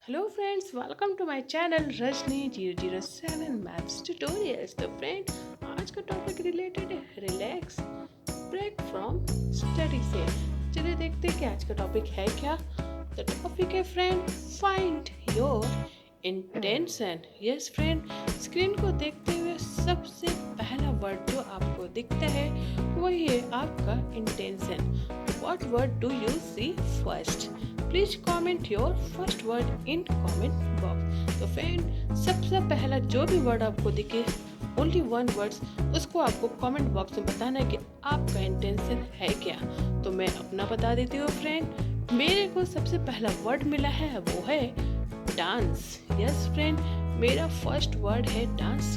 Hello friends, welcome to my channel Rajni 007 maths tutorials. तो friend, आज का टॉपिक रिलेटेड है रिलैक्स ब्रेक फ्रॉम स्टडी से। चलिए देखते हैं कि आज का टॉपिक है क्या। द टॉपिक है friend, find your intention. Yes friend, screen को देखते हुए सबसे पहला वर्ड जो आपको दिखता है वही है आपका intention. What word do you see first? Please comment your first word in comment box. तो फ्रेंड, सबसे पहला जो भी वर्ड आपको दिखे, ओनली वन वर्ड्स, उसको आपको कमेंट बॉक्स में बताना है कि आपका इंटेंशन है क्या। तो मैं अपना बता देती हूँ फ्रेंड, मेरे को सबसे पहला वर्ड मिला है वो है डांस। यस फ्रेंड, मेरा फर्स्ट वर्ड है डांस।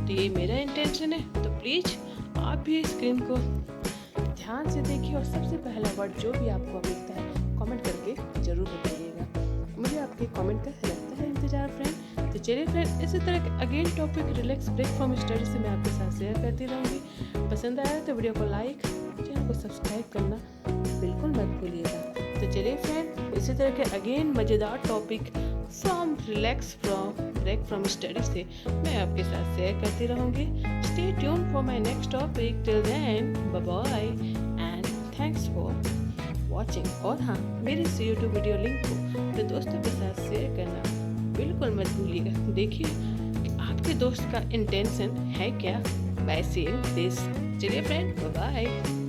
तो ये मेरा इंटेंशन है। तो प्लीज आप भी स्क्रीन को ध्यान से देखिए और सबसे पहला वर्ड जो भी आपको मिलता है कमेंट करके जरूर बताइएगा। मुझे आपके कमेंट का रहता है इंतजार फ्रेंड। तो चलिए फ्रेंड, इसी तरह के again topic relax break from study से मैं आपके साथ शेयर करती रहूँगी। पसंद आया तो वीडियो को लाइक, चैनल को सब्सक्राइब करना बिल्कुल मत भूलिएगा। तो चलिए फ्रेंड, इसी तरह के अगेन मज़ेदार topic from relax from break from study से मैं आपके साथ शेयर करती रहूँगी। Stay tune for my next topic. Till then bye bye and thanks for watching. और हाँ, मेरे इस यूट्यूब वीडियो लिंक को अपने दोस्तों के साथ शेयर करना बिल्कुल मत भूलिएगा। देखिए कि आपके दोस्त का इंटेंशन है क्या बाय सीइंग दिस। चलिए फ्रेंड, बाय बाय।